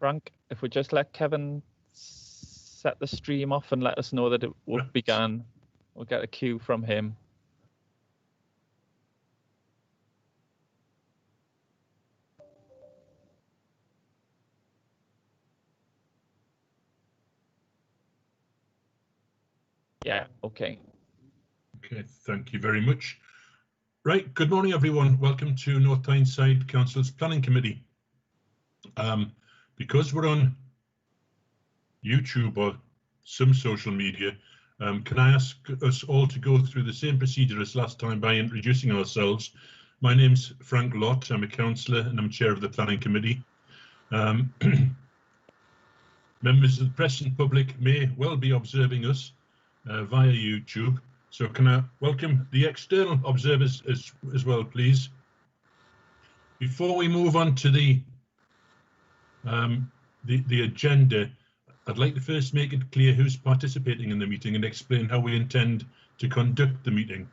Frank, if we just let Kevin set the stream off and let us know that it will began, we'll get a cue from him. Yeah, okay. Okay, thank you very much. Right, good morning everyone. Welcome to North Tyneside Council's Planning Committee. Because we're on YouTube or some social media, can I ask us all to go through the same procedure as last time by introducing ourselves? My name's Frank Lott, I'm a councillor and I'm chair of the Planning Committee. Members of the press and public may well be observing us via YouTube. So can I welcome the external observers as well, please? Before we move on to the agenda, I'd like to first make it clear who's participating in the meeting and explain how we intend to conduct the meeting.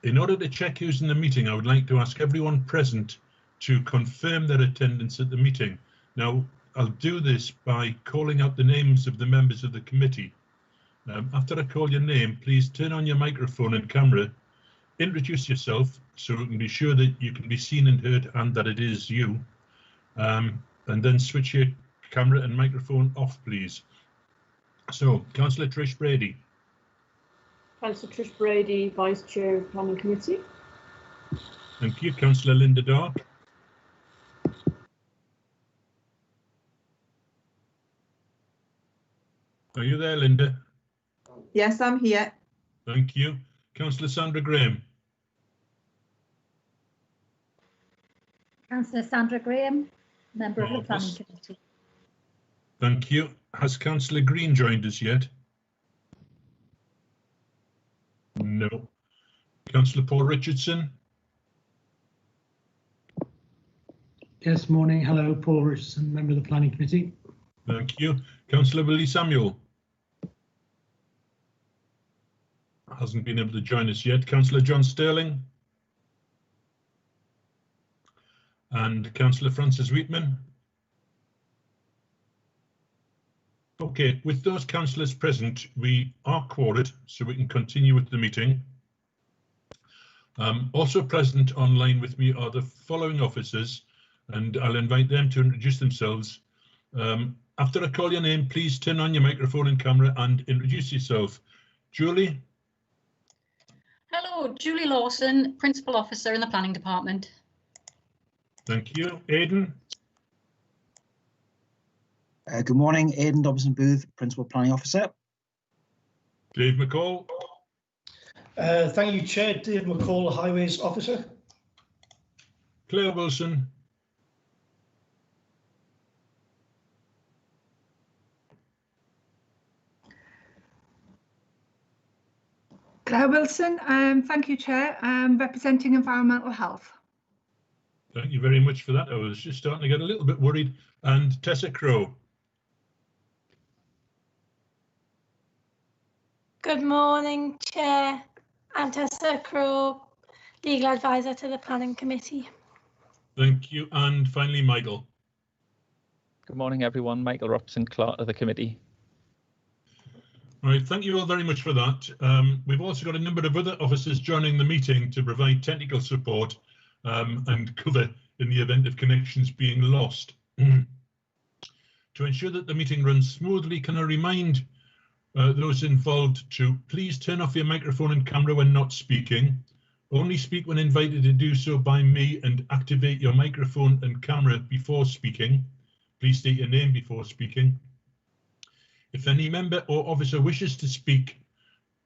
In order to check who's in the meeting, I would like to ask everyone present to confirm their attendance at the meeting. Now, I'll do this by calling out the names of the members of the committee. After I call your name, please turn on your microphone and camera, introduce yourself so we can be sure that you can be seen and heard and that it is you, and then switch your camera and microphone off, please. So, Councillor Trish Brady. Councillor Trish Brady, Vice Chair of Planning Committee. Thank you. Councillor Linda Dark. Are you there, Linda? Yes, I'm here. Thank you. Councillor Sandra Graham. Councillor Sandra Graham, member of the Planning Committee. Thank you. Has Councillor Green joined us yet? No. Councillor Paul Richardson. Yes, morning. Hello, Paul Richardson, member of the Planning Committee. Thank you. Councillor Willie Samuel. Hasn't been able to join us yet. Councillor John Sterling. And Councillor Francis Wheatman. Okay, with those councillors present, we are quorate, so we can continue with the meeting. Also present online with me are the following officers, and I'll invite them to introduce themselves. After I call your name, please turn on your microphone and camera and introduce yourself. Julie? Hello, Julie Lawson, Principal Officer in the Planning Department. Thank you. Aidan? Good morning, Aidan Dobson Booth, Principal Planning Officer. Dave McCall? Thank you, Chair. Dave McCall, Highways Officer. Claire Wilson? Claire Wilson, thank you, Chair. Representing Environmental Health. Thank you very much for that. I was just starting to get a little bit worried. And Tessa Crowe. Good morning, Chair. I'm Tessa Crowe, Legal Advisor to the Planning Committee. Thank you. And finally, Michael. Good morning, everyone. Michael Robson, Clerk of the Committee. All right, thank you all very much for that. We've also got a number of other officers joining the meeting to provide technical support and cover in the event of connections being lost. To ensure that the meeting runs smoothly, can I remind those involved to please turn off your microphone and camera when not speaking. Only speak when invited to do so by me and activate your microphone and camera before speaking. Please state your name before speaking. If any member or officer wishes to speak,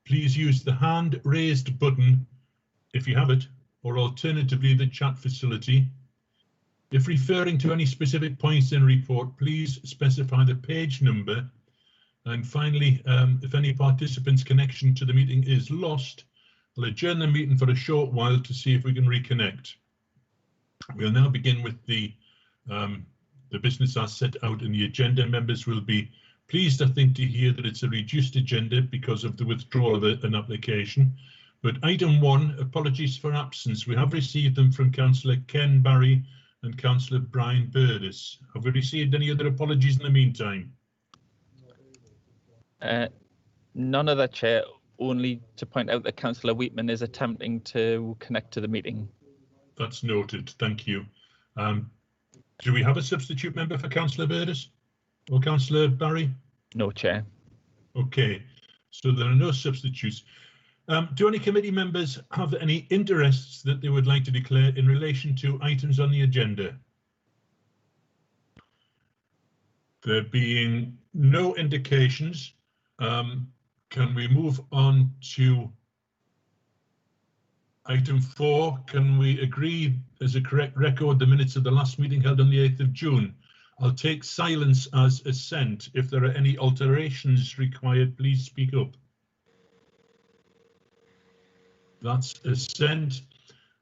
please use the hand raised button if you have it, or alternatively the chat facility. If referring to any specific points in a report, please specify the page number. And finally, if any participant's connection to the meeting is lost, I'll adjourn the meeting for a short while to see if we can reconnect. We'll now begin with the business as set out in the agenda. Members will be pleased, I think, to hear that it's a reduced agenda because of the withdrawal of an application. But item 1, apologies for absence. We have received them from Councillor Ken Barry and Councillor Brian Burdis. Have we received any other apologies in the meantime? None of that, Chair. Only to point out that Councillor Wheatman is attempting to connect to the meeting. That's noted. Thank you. Do we have a substitute member for Councillor Burdis or Councillor Barry? No, Chair. Okay, so there are no substitutes. Do any committee members have any interests that they would like to declare in relation to items on the agenda? There being no indications, can we move on to item 4? Can we agree as a correct record the minutes of the last meeting held on the 8th of June? I'll take silence as assent. If there are any alterations required, please speak up. That's assent.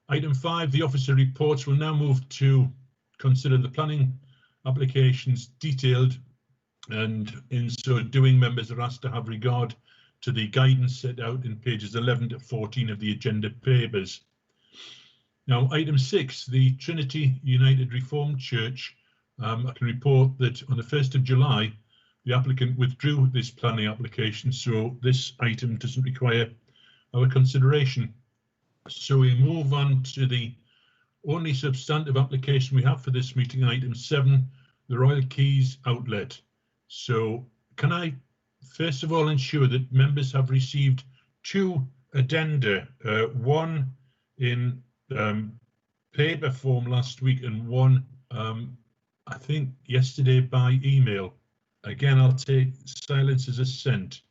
Item 5, the officer reports. Will now move to consider the planning applications detailed, and in so doing, members are asked to have regard to the guidance set out in pages 11 to 14 of the agenda papers. Now, item 6, the Trinity United Reformed Church. I can report that on the 1st of July, the applicant withdrew this planning application, so this item doesn't require our consideration. So we move on to the only substantive application we have for this meeting, item 7, the Royal Keys outlet. So can I first of all ensure that members have received 2 addenda, one in paper form last week and one I think yesterday by email. Again, I'll take silence as assent.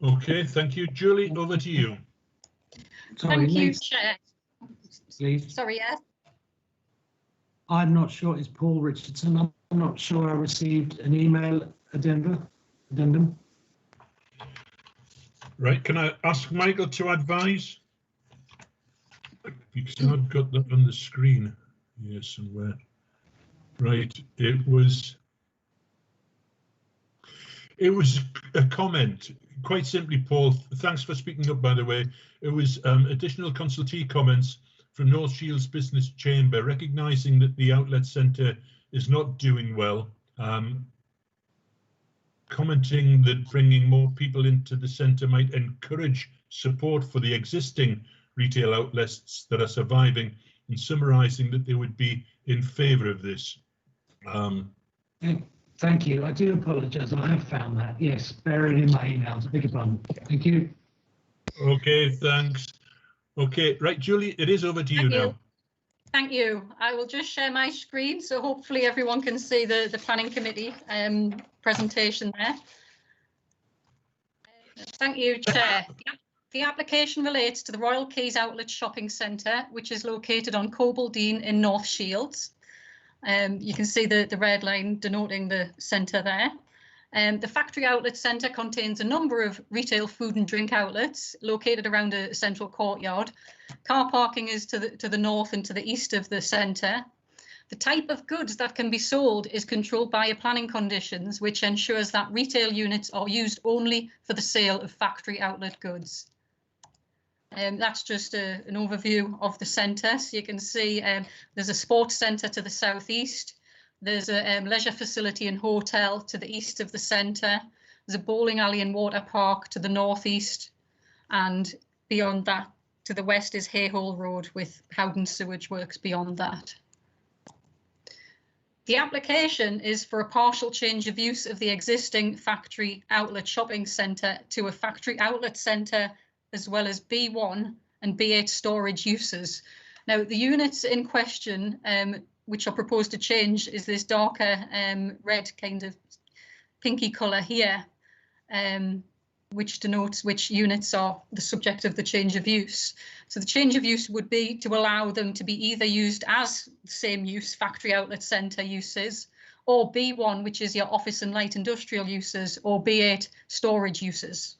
Okay, thank you. Julie, over to you. Thank you, Chair. Please. Sorry, yes. I'm not sure. It's Paul Richardson. I'm not sure I received an email addendum. Right, can I ask Michael to advise? Because I've got that on the screen here somewhere. Right, it was a comment. Quite simply, Paul, thanks for speaking up, by the way. It was additional consultee comments from North Shields Business Chamber, recognising that the outlet centre is not doing well, commenting that bringing more people into the centre might encourage support for the existing retail outlets that are surviving, and summarising that they would be in favour of this. Thank you. I do apologise. I have found that. Yes, buried in my emails. I beg your pardon. Thank you. Okay, thanks. Okay, right, Julie, it is over to you now. Thank you. I will just share my screen, so hopefully everyone can see the planning committee presentation there. Thank you, Chair. The application relates to the Royal Keys Outlet Shopping Centre, which is located on Cobledine in North Shields. You can see the red line denoting the centre there. The factory outlet centre contains a number of retail food and drink outlets located around a central courtyard. Car parking is to the north and to the east of the centre. The type of goods that can be sold is controlled by planning conditions, which ensures that retail units are used only for the sale of factory outlet goods. That's just an overview of the centre. So you can see there's a sports centre to the southeast. There's a leisure facility and hotel to the east of the centre. There's a bowling alley and water park to the northeast. And beyond that, to the west is Hayhole Road with Howden Sewage Works beyond that. The application is for a partial change of use of the existing factory outlet shopping centre to a factory outlet centre, as well as B1 and B8 storage uses. Now, the units in question, which are proposed to change, is this darker red kind of pinky colour here, which denotes which units are the subject of the change of use. So the change of use would be to allow them to be either used as the same use, factory outlet centre uses, or B1, which is your office and light industrial uses, or B8 storage uses.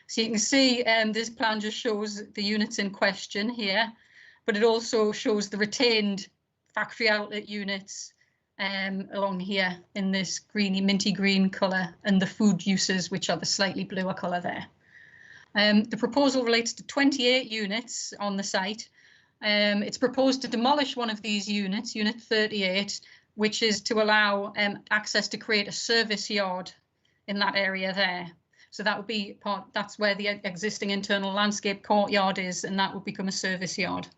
So you can see this plan just shows the units in question here, but it also shows the retained factory outlet units along here in this greeny minty green colour, and the food uses, which are the slightly bluer colour there. The proposal relates to 28 units on the site, It's proposed to demolish one of these units, Unit 38, which is to allow access to create a service yard in that area there. So that would be that's where the existing internal landscape courtyard is, and that would become a service yard.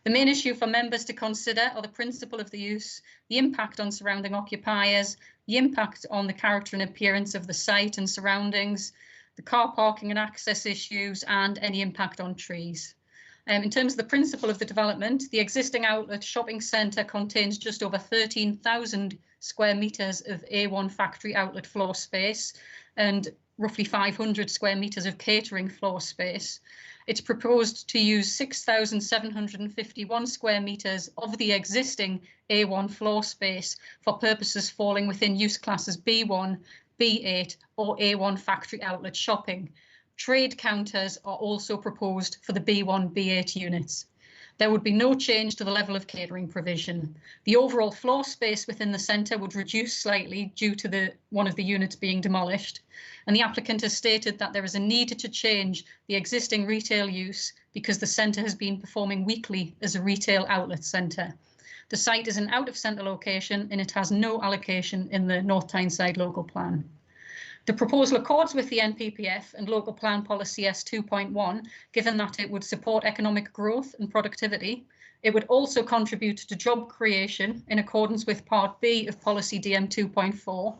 The main issue for members to consider are the principle of the use, the impact on surrounding occupiers, the impact on the character and appearance of the site and surroundings, the car parking and access issues, and any impact on trees. In terms of the principle of the development, the existing outlet shopping centre contains just over 13,000 square metres of A1 factory outlet floor space and roughly 500 square metres of catering floor space. It's proposed to use 6,751 square metres of the existing A1 floor space for purposes falling within use classes B1, B8 or A1 factory outlet shopping. Trade counters are also proposed for the B1, B8 units. There would be no change to the level of catering provision. The overall floor space within the centre would reduce slightly due to one of the units being demolished, and the applicant has stated that there is a need to change the existing retail use because the centre has been performing weakly as a retail outlet centre. The site is an out-of-centre location and it has no allocation in the North Tyneside local plan. The proposal accords with the NPPF and Local Plan Policy S2.1, given that it would support economic growth and productivity. It would also contribute to job creation in accordance with Part B of Policy DM 2.4.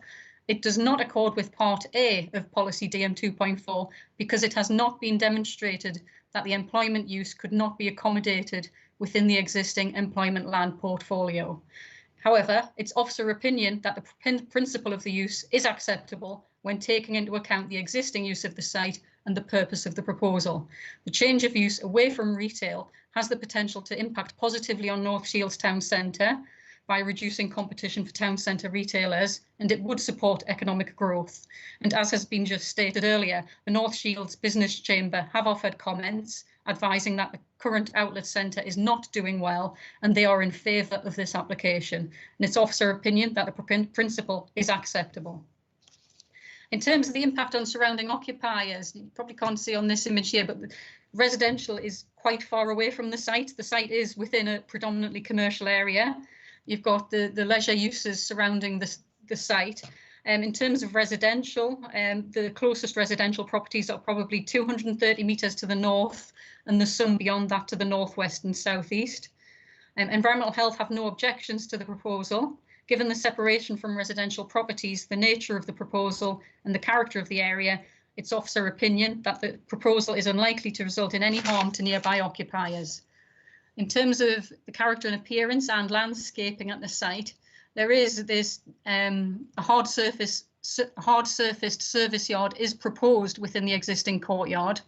It does not accord with Part A of Policy DM 2.4 because it has not been demonstrated that the employment use could not be accommodated within the existing employment land portfolio. However, it's officer opinion that the principle of the use is acceptable when taking into account the existing use of the site and the purpose of the proposal. The change of use away from retail has the potential to impact positively on North Shields Town Centre by reducing competition for town centre retailers, and it would support economic growth. And as has been just stated earlier, the North Shields Business Chamber have offered comments advising that the current outlet centre is not doing well and they are in favour of this application. And it's officer opinion that the principle is acceptable. In terms of the impact on surrounding occupiers, you probably can't see on this image here, but residential is quite far away from the site. The site is within a predominantly commercial area. You've got the leisure uses surrounding the site. In terms of residential, the closest residential properties are probably 230 metres to the north, and there's some beyond that to the northwest and southeast. Environmental Health have no objections to the proposal. Given the separation from residential properties, the nature of the proposal and the character of the area, it's officer opinion that the proposal is unlikely to result in any harm to nearby occupiers. In terms of the character and appearance and landscaping at the site, there is this a hard surfaced service yard is proposed within the existing courtyard.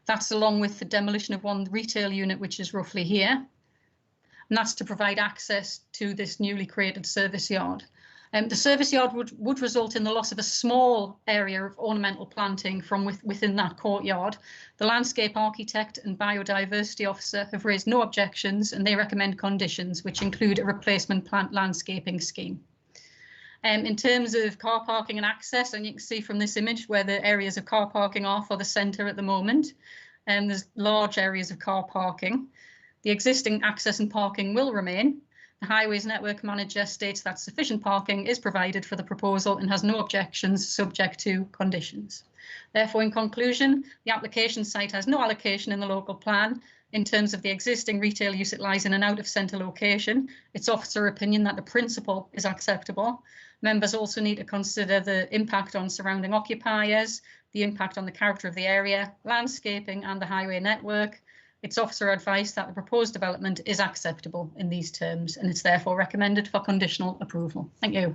That's along with the demolition of one retail unit, which is roughly here. And that's to provide access to this newly created service yard. The service yard would result in the loss of a small area of ornamental planting from within that courtyard. The landscape architect and biodiversity officer have raised no objections, and they recommend conditions which include a replacement plant landscaping scheme. In terms of car parking and access, and you can see from this image where the areas of car parking are for the centre at the moment, and there's large areas of car parking. The existing access and parking will remain. The Highways Network Manager states that sufficient parking is provided for the proposal and has no objections subject to conditions. Therefore, in conclusion, the application site has no allocation in the local plan. In terms of the existing retail use, it lies in an out-of-centre location. It's officer opinion that the principle is acceptable. Members also need to consider the impact on surrounding occupiers, the impact on the character of the area, landscaping and the highway network. It's officer advice that the proposed development is acceptable in these terms, and it's therefore recommended for conditional approval. Thank you.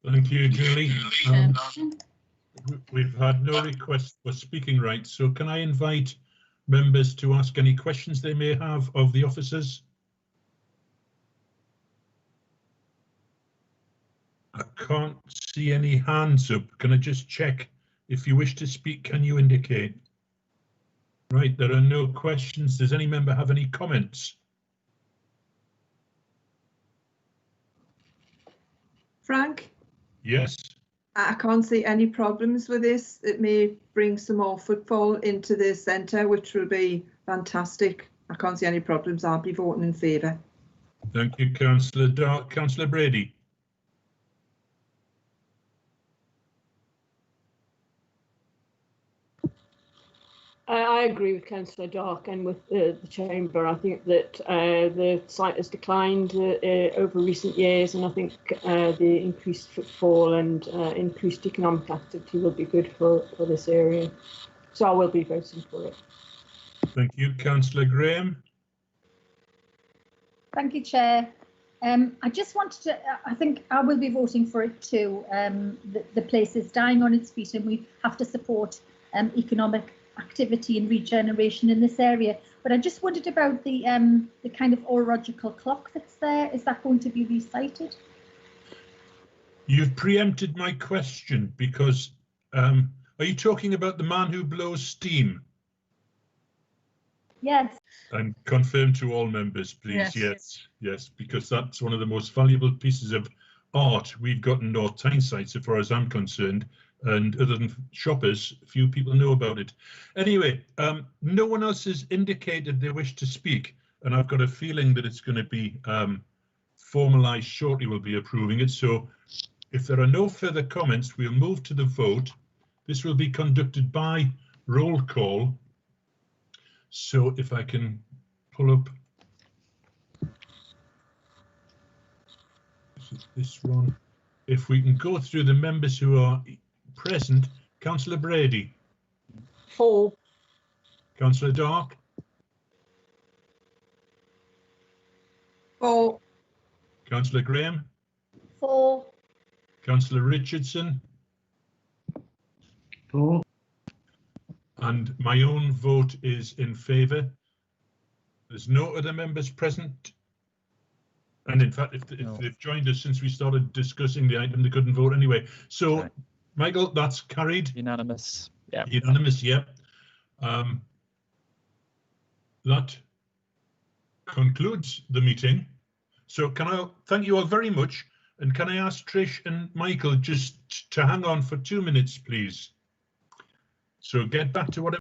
Thank you, Julie. We've had no request for speaking rights, so can I invite members to ask any questions they may have of the officers? I can't see any hands up. Can I just check? If you wish to speak, can you indicate? Right, there are no questions. Does any member have any comments? Frank? Yes. I can't see any problems with this. It may bring some more footfall into the centre, which will be fantastic. I can't see any problems. I'll be voting in favour. Thank you, Councillor Dark. Councillor Brady. I agree with Councillor Dark and with the Chamber. I think that the site has declined over recent years, and I think the increased footfall and increased economic activity will be good for this area. So I will be voting for it. Thank you, Councillor Graham. Thank you, Chair. I just wanted to, I think I will be voting for it too. The place is dying on its feet and we have to support economic activity and regeneration in this area. But I just wondered about the kind of orological clock that's there. Is that going to be recited? You've preempted my question because are you talking about the man who blows steam? Yes. And confirm to all members, please. Yes, because that's one of the most valuable pieces of art we've got in North Tyneside, so far as I'm concerned. And other than shoppers, few people know about it. Anyway, no one else has indicated they wish to speak, and I've got a feeling that it's going to be formalised shortly. We'll be approving it. So if there are no further comments, we'll move to the vote. This will be conducted by roll call. So if I can pull up this one, if we can go through the members who are present. Councillor Brady. For. Councillor Dark. For. Councillor Graham. For. Councillor Richardson. For. And my own vote is in favour. There's no other members present. And in fact, if they've joined us since we started discussing the item, they couldn't vote anyway. So, right. Michael, that's carried. Unanimous. Yeah. Unanimous, yeah. That concludes the meeting. So can I thank you all very much. And can I ask Trish and Michael just to hang on for 2 minutes, please? So get back to whatever